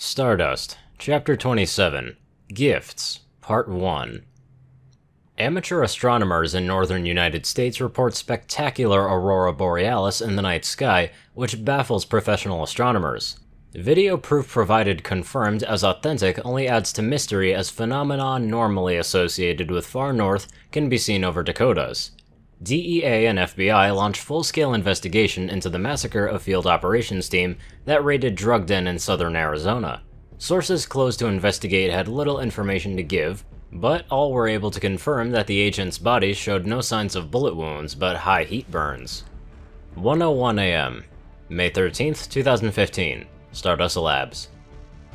Stardust, Chapter 27, Gifts, Part 1. Amateur astronomers in northern United States report spectacular aurora borealis in the night sky, which baffles professional astronomers. Video proof provided confirmed as authentic only adds to mystery as phenomenon normally associated with far north can be seen over Dakotas. DEA and FBI launched full-scale investigation into the massacre of field operations team that raided drug den in southern Arizona. Sources close to investigate had little information to give, but all were able to confirm that the agents' bodies showed no signs of bullet wounds but high heat burns. 1:01 a.m. May 13th, 2015. Stardust Labs.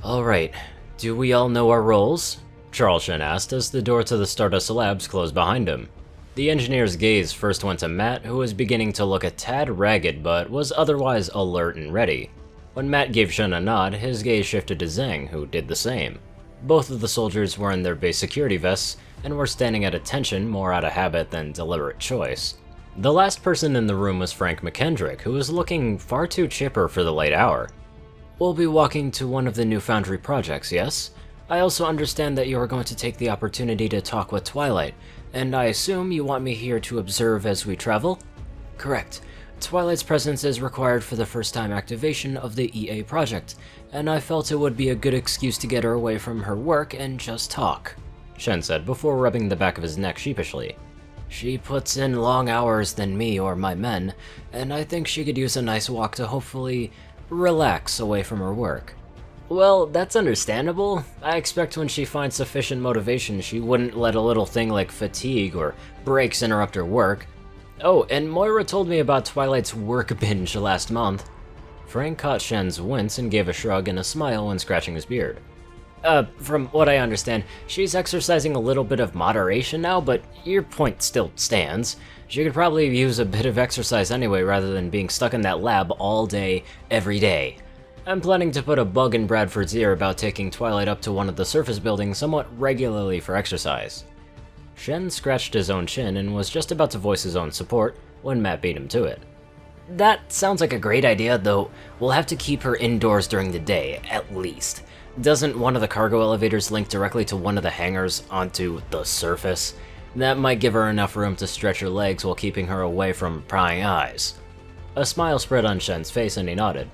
Alright, do we all know our roles? Charles Shen asked as the door to the Stardust Labs closed behind him. The engineer's gaze first went to Matt, who was beginning to look a tad ragged but was otherwise alert and ready. When Matt gave Shen a nod, his gaze shifted to Zhang, who did the same. Both of the soldiers were in their base security vests and were standing at attention more out of habit than deliberate choice. The last person in the room was Frank McKendrick, who was looking far too chipper for the late hour. We'll be walking to one of the new Foundry projects, yes? I also understand that you are going to take the opportunity to talk with Twilight, and I assume you want me here to observe as we travel? Correct. Twilight's presence is required for the first-time activation of the EA project, and I felt it would be a good excuse to get her away from her work and just talk, Shen said before rubbing the back of his neck sheepishly. She puts in long hours than me or my men, and I think she could use a nice walk to hopefully relax away from her work. Well, that's understandable. I expect when she finds sufficient motivation, she wouldn't let a little thing like fatigue or breaks interrupt her work. Oh, and Moira told me about Twilight's work binge last month. Frank caught Shen's wince and gave a shrug and a smile when scratching his beard. From what I understand, she's exercising a little bit of moderation now, but your point still stands. She could probably use a bit of exercise anyway rather than being stuck in that lab all day, every day. I'm planning to put a bug in Bradford's ear about taking Twilight up to one of the surface buildings somewhat regularly for exercise. Shen scratched his own chin and was just about to voice his own support when Matt beat him to it. That sounds like a great idea, though we'll have to keep her indoors during the day, at least. Doesn't one of the cargo elevators link directly to one of the hangars onto the surface? That might give her enough room to stretch her legs while keeping her away from prying eyes. A smile spread on Shen's face and he nodded.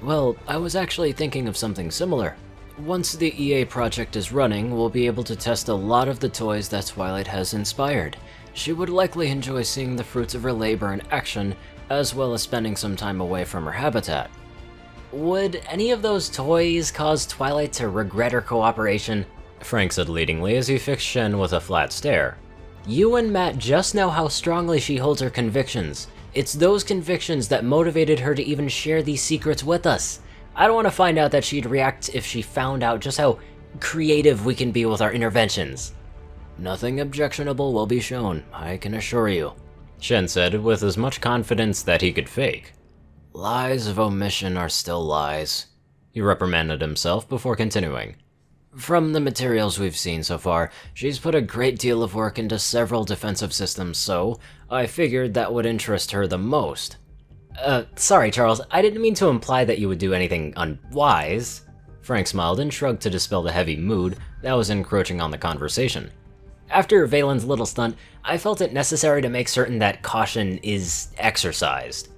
Well, I was actually thinking of something similar. Once the EA project is running, we'll be able to test a lot of the toys that Twilight has inspired. She would likely enjoy seeing the fruits of her labor in action, as well as spending some time away from her habitat. Would any of those toys cause Twilight to regret her cooperation? Frank said leadingly as he fixed Shen with a flat stare. You and Matt just know how strongly she holds her convictions. It's those convictions that motivated her to even share these secrets with us. I don't want to find out that she'd react if she found out just how creative we can be with our interventions. Nothing objectionable will be shown, I can assure you, Shen said with as much confidence that he could fake. Lies of omission are still lies, he reprimanded himself before continuing. From the materials we've seen so far, she's put a great deal of work into several defensive systems, so I figured that would interest her the most. Sorry, Charles, I didn't mean to imply that you would do anything unwise. Frank smiled and shrugged to dispel the heavy mood that was encroaching on the conversation. After Valen's little stunt, I felt it necessary to make certain that caution is exercised.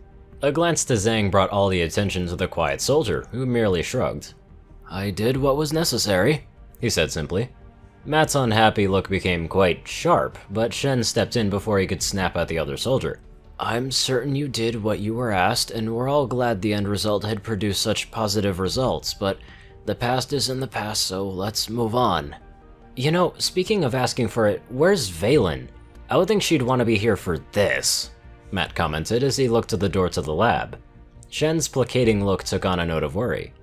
A glance to Zhang brought all the attention to the quiet soldier, who merely shrugged. I did what was necessary, he said simply. Matt's unhappy look became quite sharp, but Shen stepped in before he could snap at the other soldier. I'm certain you did what you were asked, and we're all glad the end result had produced such positive results, but the past is in the past, so let's move on. You know, speaking of asking for it, where's Valen? I would think she'd want to be here for this, Matt commented as he looked to the door to the lab. Shen's placating look took on a note of worry.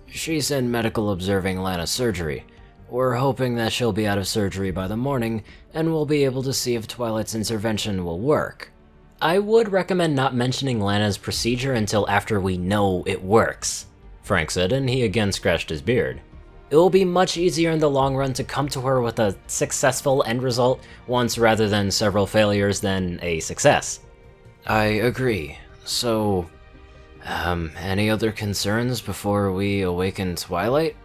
She's in medical observing Lana's surgery. We're hoping that she'll be out of surgery by the morning, and we'll be able to see if Twilight's intervention will work. I would recommend not mentioning Lana's procedure until after we know it works, Frank said, and he again scratched his beard. It will be much easier in the long run to come to her with a successful end result once rather than several failures than a success. I agree. So, Any other concerns before we awaken Twilight?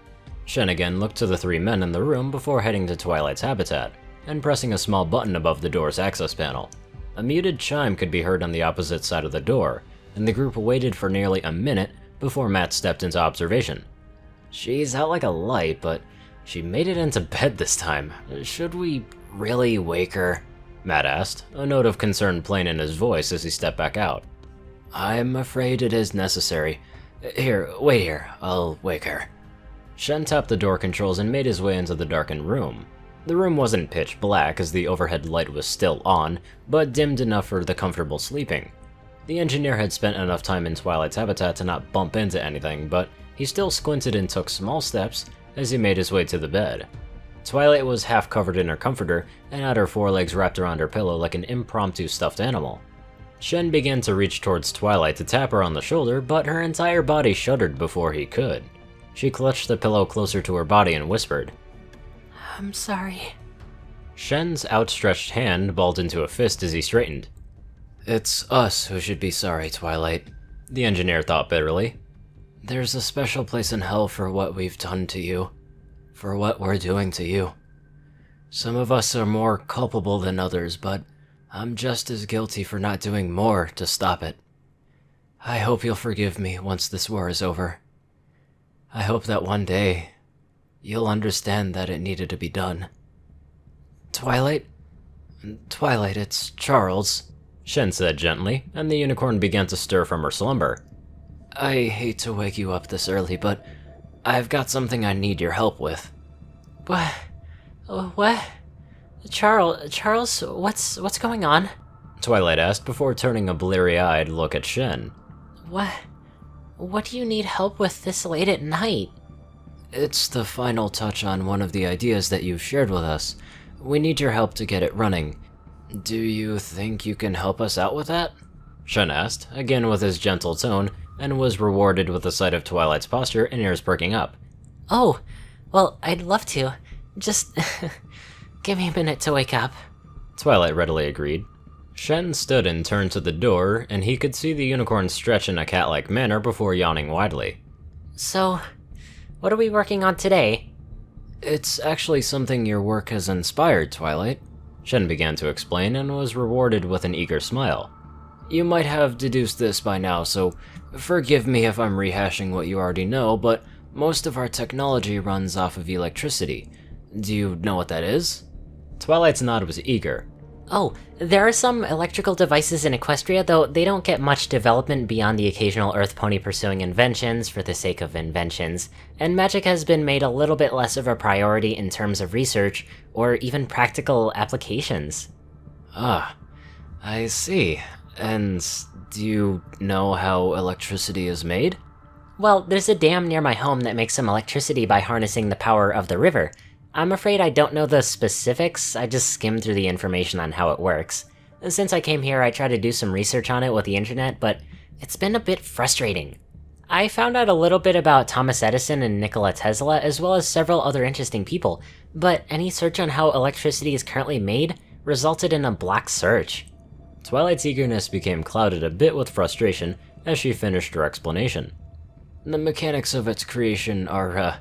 Shen again looked to the three men in the room before heading to Twilight's habitat, and pressing a small button above the door's access panel. A muted chime could be heard on the opposite side of the door, and the group waited for nearly a minute before Matt stepped into observation. She's out like a light, but she made it into bed this time. Should we really wake her? Matt asked, a note of concern plain in his voice as he stepped back out. I'm afraid it is necessary. Here, wait here, I'll wake her. Shen tapped the door controls and made his way into the darkened room. The room wasn't pitch black as the overhead light was still on, but dimmed enough for the comfortable sleeping. The engineer had spent enough time in Twilight's habitat to not bump into anything, but he still squinted and took small steps as he made his way to the bed. Twilight was half covered in her comforter and had her forelegs wrapped around her pillow like an impromptu stuffed animal. Shen began to reach towards Twilight to tap her on the shoulder, but her entire body shuddered before he could. She clutched the pillow closer to her body and whispered, I'm sorry. Shen's outstretched hand balled into a fist as he straightened. It's us who should be sorry, Twilight, the engineer thought bitterly. There's a special place in hell for what we've done to you, for what we're doing to you. Some of us are more culpable than others, but I'm just as guilty for not doing more to stop it. I hope you'll forgive me once this war is over. I hope that one day you'll understand that it needed to be done. Twilight, it's Charles, Shen said gently, and the unicorn began to stir from her slumber. I hate to wake you up this early, but I've got something I need your help with. What? Charles, what's going on? Twilight asked before turning a bleary-eyed look at Shen. What do you need help with this late at night? It's the final touch on one of the ideas that you've shared with us. We need your help to get it running. Do you think you can help us out with that? Shen asked, again with his gentle tone, and was rewarded with the sight of Twilight's posture and ears perking up. Oh, well, I'd love to. Just give me a minute to wake up. Twilight readily agreed. Shen stood and turned to the door, and he could see the unicorn stretch in a cat-like manner before yawning widely. So, what are we working on today? It's actually something your work has inspired, Twilight, Shen began to explain and was rewarded with an eager smile. You might have deduced this by now, so forgive me if I'm rehashing what you already know, but most of our technology runs off of electricity. Do you know what that is? Twilight's nod was eager. Oh, there are some electrical devices in Equestria, though they don't get much development beyond the occasional Earth pony pursuing inventions for the sake of inventions, and magic has been made a little bit less of a priority in terms of research, or even practical applications. Ah, I see. And do you know how electricity is made? Well, there's a dam near my home that makes some electricity by harnessing the power of the river. I'm afraid I don't know the specifics, I just skimmed through the information on how it works. Since I came here, I tried to do some research on it with the internet, but it's been a bit frustrating. I found out a little bit about Thomas Edison and Nikola Tesla, as well as several other interesting people, but any search on how electricity is currently made resulted in a black search. Twilight's eagerness became clouded a bit with frustration as she finished her explanation. The mechanics of its creation are,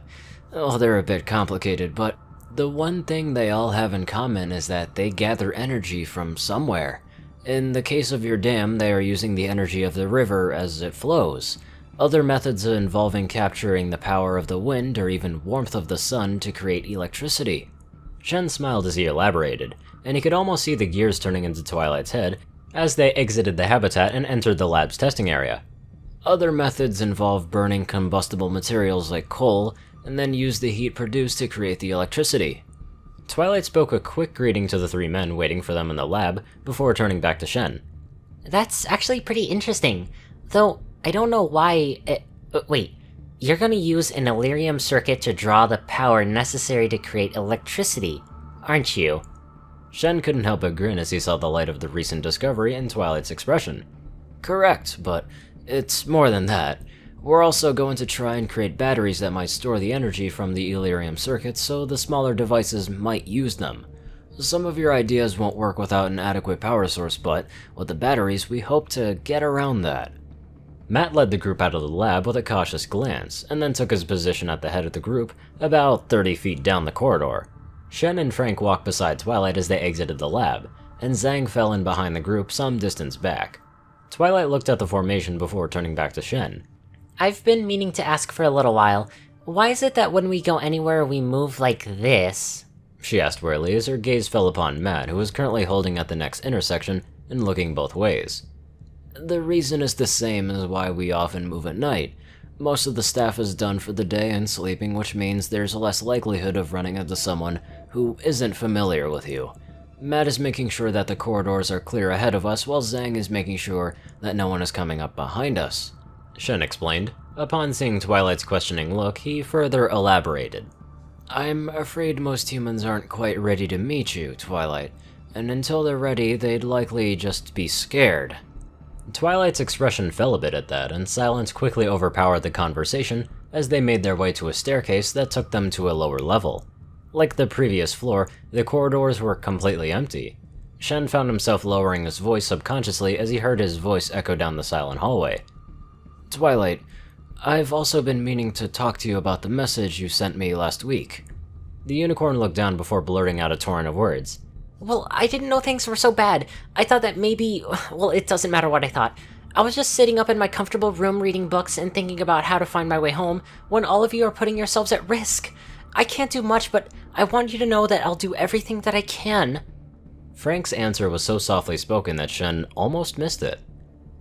they're a bit complicated, but the one thing they all have in common is that they gather energy from somewhere. In the case of your dam, they are using the energy of the river as it flows. Other methods involving capturing the power of the wind or even warmth of the sun to create electricity. Shen smiled as he elaborated, and he could almost see the gears turning into Twilight's head as they exited the habitat and entered the lab's testing area. Other methods involve burning combustible materials like coal, and then use the heat produced to create the electricity. Twilight spoke a quick greeting to the three men waiting for them in the lab before turning back to Shen. That's actually pretty interesting, though I don't know why... wait, you're gonna use an Illyrium circuit to draw the power necessary to create electricity, aren't you? Shen couldn't help but grin as he saw the light of the recent discovery in Twilight's expression. Correct, but it's more than that. We're also going to try and create batteries that might store the energy from the Illyrium circuits so the smaller devices might use them. Some of your ideas won't work without an adequate power source, but with the batteries we hope to get around that. Matt led the group out of the lab with a cautious glance, and then took his position at the head of the group, about 30 feet down the corridor. Shen and Frank walked beside Twilight as they exited the lab, and Zhang fell in behind the group some distance back. Twilight looked at the formation before turning back to Shen. I've been meaning to ask for a little while. Why is it that when we go anywhere we move like this? She asked wearily as her gaze fell upon Matt, who was currently holding at the next intersection and looking both ways. The reason is the same as why we often move at night. Most of the staff is done for the day and sleeping, which means there's less likelihood of running into someone who isn't familiar with you. Matt is making sure that the corridors are clear ahead of us, while Zhang is making sure that no one is coming up behind us, Shen explained. Upon seeing Twilight's questioning look, he further elaborated. I'm afraid most humans aren't quite ready to meet you, Twilight, and until they're ready, they'd likely just be scared. Twilight's expression fell a bit at that, and silence quickly overpowered the conversation as they made their way to a staircase that took them to a lower level. Like the previous floor, the corridors were completely empty. Shen found himself lowering his voice subconsciously as he heard his voice echo down the silent hallway. Twilight, I've also been meaning to talk to you about the message you sent me last week. The unicorn looked down before blurting out a torrent of words. Well, I didn't know things were so bad. I thought that maybe... Well, it doesn't matter what I thought. I was just sitting up in my comfortable room reading books and thinking about how to find my way home when all of you are putting yourselves at risk. I can't do much, but I want you to know that I'll do everything that I can. Frank's answer was so softly spoken that Shen almost missed it.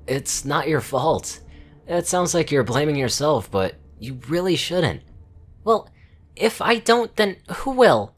It's not your fault. It sounds like you're blaming yourself, but you really shouldn't. Well, if I don't, then who will?